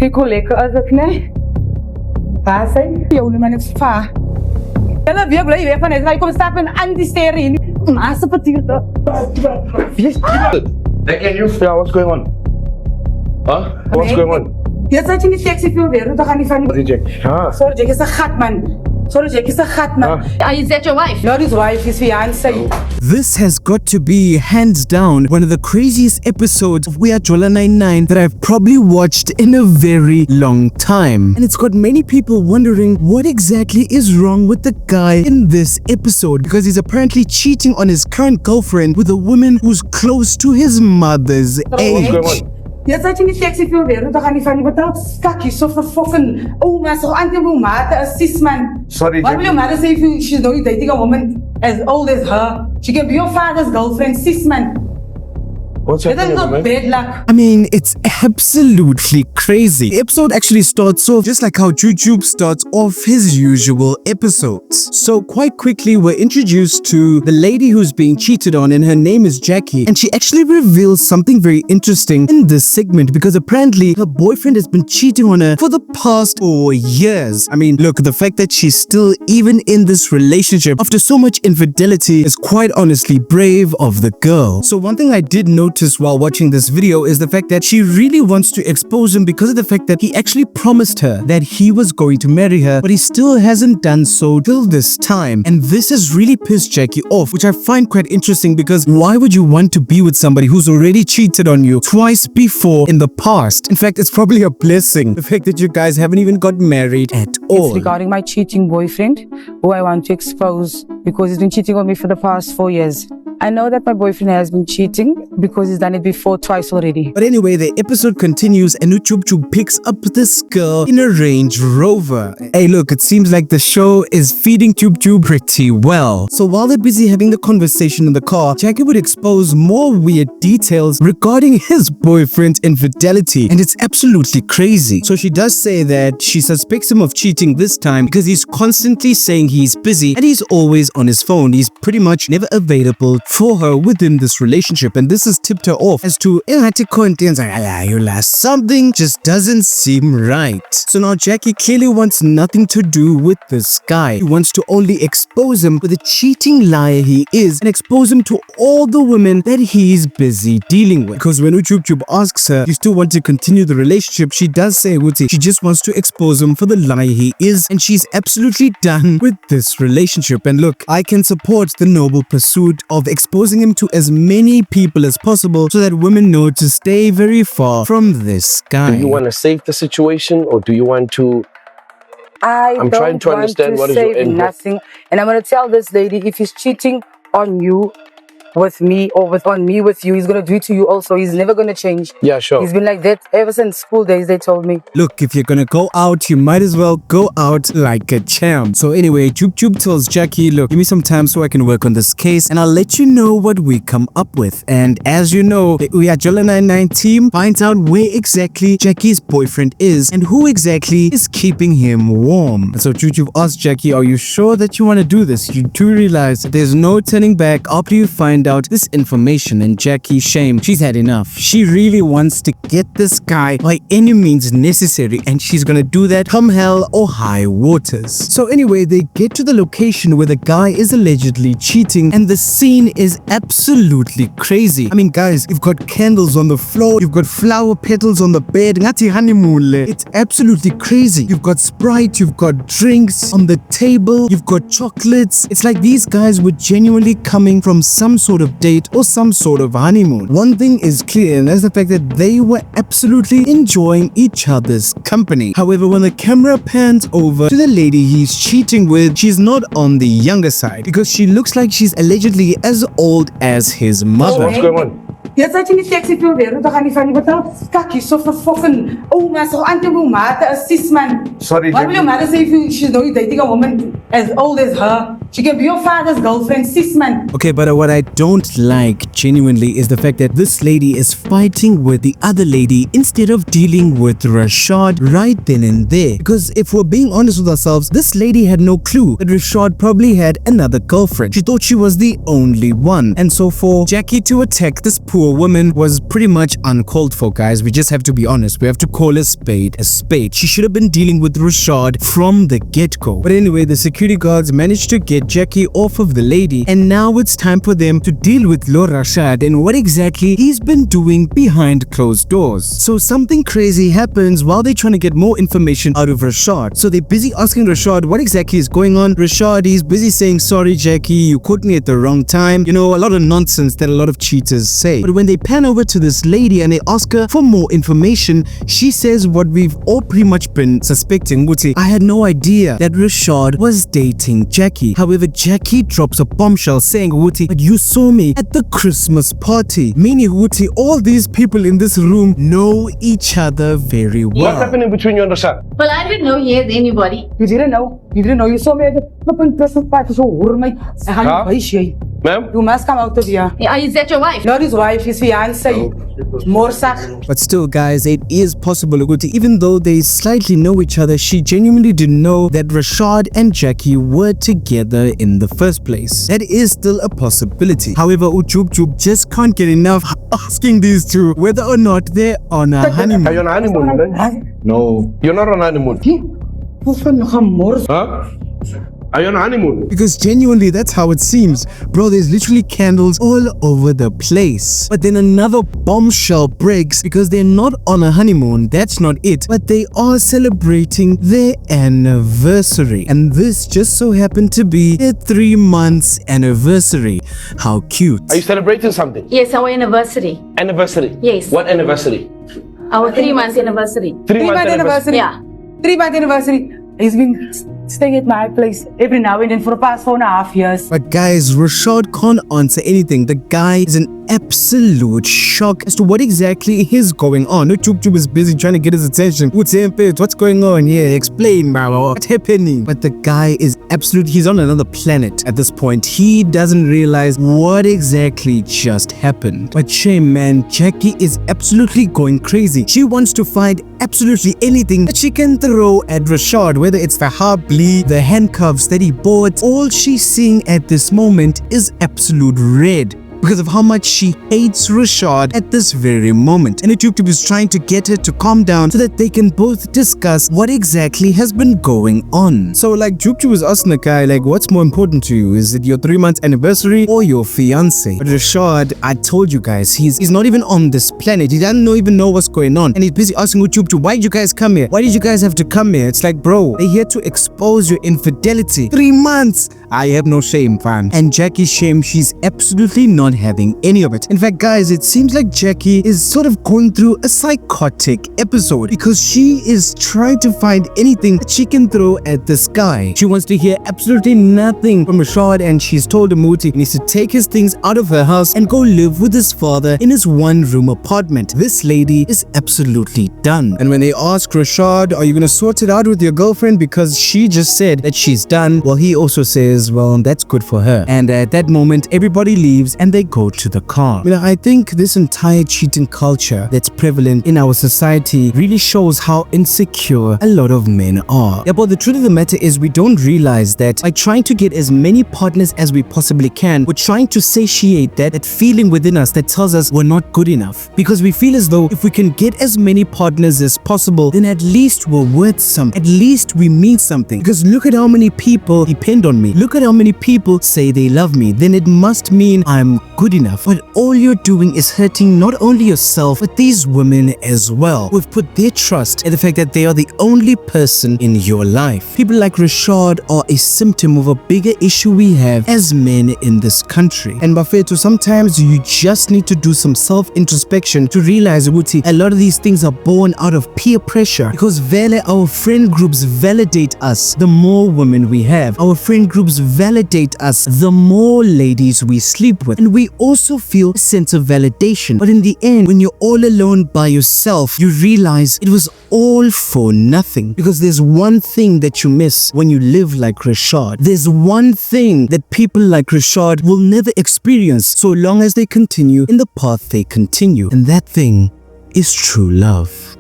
Kyk hoe lekker is dit, nee? Waar zijn? Jou naman is va. Kaya weer bly weg van het. Hy kom stap in anti-sterre hier. Maar se patier to. Yeah, what's going on? Huh? What's going on? Jy sê jy nie sexy veel weer, dan gaan nie van Wat is Jack? Sorry, Jack is 'n gat man. Sorry, Jack is 'n gat man. Is that your wife? Not his wife, his fiancé. This has got to be, hands down, one of the craziest episodes of Uyajola 99 that I've probably watched in a very long time. And it's got many people wondering what exactly is wrong with the guy in this episode, because he's apparently cheating on his current girlfriend with a woman who's close to his mother's age. What's going on? Jy sê jy nie sexy veel weer, dan gaan nie van nie betaal. Skak hier so vir fucking ouma, so auntie ouma, te assist man. Sorry, What Jack. will your mother say if she's not dating a woman as old as her? She can be your father's girlfriend, sis man. What's That is happening, not man? bad luck. I mean, it's absolutely crazy. The episode actually starts off just like how YouTube starts off his usual episodes. So quite quickly, we're introduced to the lady who's being cheated on, and her name is Jackie. And she actually reveals something very interesting in this segment, because apparently her boyfriend has been cheating on her for the past 4 years. I mean, look, the fact that she's still even in this relationship after so much infidelity is quite honestly brave of the girl. So one thing I did notice while watching this video is the fact that she really wants to expose him because of the fact that he actually promised her that he was going to marry her, but he still hasn't done so till this time. And this has really pissed Jackie off, which I find quite interesting, because why would you want to be with somebody who's already cheated on you twice before in the past? In fact, it's probably a blessing, the fact that you guys haven't even got married at all. It's regarding my cheating boyfriend, who I want to expose because he's been cheating on me for the past 4 years. I know that my boyfriend has been cheating because he's done it before twice already. But anyway, the episode continues and Uchub picks up this girl in a Range Rover. Hey look, it seems like the show is feeding Tube pretty well. So while they're busy having the conversation in the car, Jackie would expose more weird details regarding his boyfriend's infidelity, and it's absolutely crazy. So she does say that she suspects him of cheating this time because he's constantly saying he's busy and he's always on his phone. He's pretty much never available for her within this relationship, and this has tipped her off as to something just doesn't seem right. So now Jackie clearly wants nothing to do with this guy. He wants to only expose him with the cheating liar he is, and expose him to all the women that he's busy dealing with. Because when Uchub asks her, you still want to continue the relationship, she does say she just wants to expose him for the liar he is, and she's absolutely done with this relationship. And look, I can support the noble pursuit of exposing him to as many people as possible so that women know to stay very far from this guy. Do you want to save the situation, or do you want to? I'm trying to understand what is your end goal. Nothing, and I'm gonna tell this lady, if he's cheating on you with me or on me with you, he's gonna do it to you also. He's never gonna change. Yeah, sure. He's been like that ever since school days, they told me. Look, if you're gonna go out, you might as well go out like a champ. So anyway, Chub tells Jackie, look, give me some time so I can work on this case, and I'll let you know what we come up with. And as you know, the Uyajola 99 team finds out where exactly Jackie's boyfriend is and who exactly is keeping him warm. And so Chub asks Jackie, are you sure that you want to do this? You do realize that there's no turning back after you find out this information. And Jackie, shame, she's had enough. She really wants to get this guy by any means necessary, and she's gonna do that come hell or high waters. So anyway, they get to the location where the guy is allegedly cheating, and the scene is absolutely crazy. I mean guys, you've got candles on the floor, you've got flower petals on the bed, ngati honeymoon. It's absolutely crazy. You've got Sprite, you've got drinks on the table, you've got chocolates. It's like these guys were genuinely coming from some sort of date or some sort of honeymoon. One thing is clear, and that's the fact that they were absolutely enjoying each other's company. However, when the camera pans over to the lady he's cheating with, she's not on the younger side, because she looks like she's allegedly as old as his mother. What's going on? Jy sê jy nie sexy veel weer, dan gaan nie van nie betaal. Skak hier so vir fucking ouma, so auntie ouma, te assist man. Sorry, What will your Jack. mother say if she's not dating a woman as old as her? She can be your father's girlfriend, sis man. Okay, but what I don't like genuinely is the fact that this lady is fighting with the other lady instead of dealing with Rashad right then and there. Because if we're being honest with ourselves, this lady had no clue that Rashad probably had another girlfriend. She thought she was the only one. And so for Jackie to attack this poor woman was pretty much uncalled for, guys. We just have to be honest. We have to call a spade a spade. She should have been dealing with Rashad from the get-go. But anyway, the security guards managed to get Jackie off of the lady, and now it's time for them to deal with Lord Rashad and what exactly he's been doing behind closed doors. So something crazy happens while they're trying to get more information out of Rashad. So they're busy asking Rashad what exactly is going on. Rashad, he's busy saying, sorry Jackie, you caught me at the wrong time. You know, a lot of nonsense that a lot of cheaters say. But when they pan over to this lady and they ask her for more information, she says what we've all pretty much been suspecting. I had no idea that Rashad was dating Jackie. However, Jackie drops a bombshell saying, but you saw me at the Christmas party. Meaning, all these people in this room know each other very well. What's happening between you and Rashad? Well, I didn't know he had anybody. You didn't know. You didn't know. You saw me at the Christmas party. So, Ma'am? you must come out of here. Yeah, is that your wife? Not his wife, his fiancée. Morsak. But still, guys, it is possible, even though they slightly know each other, she genuinely didn't know that Rashad and Jackie were together in the first place. That is still a possibility. However, Ujub just can't get enough asking these two whether or not they're on a honeymoon. Are you on a honeymoon, man? No. You're not on a honeymoon. Huh? Are you on a honeymoon? Because genuinely, that's how it seems. Bro, there's literally candles all over the place. But then another bombshell breaks because they're not on a honeymoon. That's not it. But they are celebrating their anniversary. And this just so happened to be their 3 months anniversary. How cute. Are you celebrating something? Yes, our anniversary. Anniversary? Yes. What anniversary? Our 3 months anniversary. 3-month anniversary? Yeah. 3-month anniversary. He's been staying at my place every now and then for the past 4.5 years. But guys, Rashad can't answer anything. The guy is in absolute shock as to what exactly is going on. Chub is busy trying to get his attention. What's going on? Yeah, explain, bro. What's happening? But the guy is he's on another planet at this point. He doesn't realize what exactly just happened. But shame, man, Jackie is absolutely going crazy. She wants to find absolutely anything that she can throw at Rashad, whether it's the habli, the handcuffs that he bought. All she's seeing at this moment is absolute red, because of how much she hates Rashad at this very moment. And YouTube is trying to get her to calm down so that they can both discuss what exactly has been going on. So like YouTube was asking the guy, like, what's more important to you? Is it your 3-month anniversary or your fiance? But Rashad, I told you guys, he's not even on this planet. He doesn't even know what's going on. And he's busy asking YouTube, why did you guys come here? Why did you guys have to come here? It's like, bro, they're here to expose your infidelity. 3 months! I have no shame, fam. And Jackie's shame, she's absolutely not having any of it. In fact, guys, it seems like Jackie is sort of going through a psychotic episode because she is trying to find anything that she can throw at this guy. She wants to hear absolutely nothing from Rashad, and she's told Amuti he needs to take his things out of her house and go live with his father in his 1-room apartment. This lady is absolutely done. And when they ask Rashad, are you gonna sort it out with your girlfriend because she just said that she's done, well, he also says, well, that's good for her. And at that moment, everybody leaves and they go to the car. You know, I think this entire cheating culture that's prevalent in our society really shows how insecure a lot of men are. Yeah, but the truth of the matter is we don't realize that by trying to get as many partners as we possibly can, we're trying to satiate that feeling within us that tells us we're not good enough. Because we feel as though if we can get as many partners as possible, then at least we're worth something. At least we mean something. Because look at how many people depend on me. Look at how many people say they love me. Then it must mean I'm good enough. But all you're doing is hurting not only yourself, but these women as well, who've put their trust in the fact that they are the only person in your life. People like Rashad are a symptom of a bigger issue we have as men in this country. And Bafeto, sometimes you just need to do some self-introspection to realize, Wuti, a lot of these things are born out of peer pressure, because vele, our friend groups validate us the more women we have. Our friend groups validate us the more ladies we sleep with. And we we also feel a sense of validation. But in the end, when you're all alone by yourself, you realize it was all for nothing. Because there's one thing that you miss when you live like Rashad. There's one thing that people like Rashad will never experience so long as they continue in the path they continue. And that thing is true love.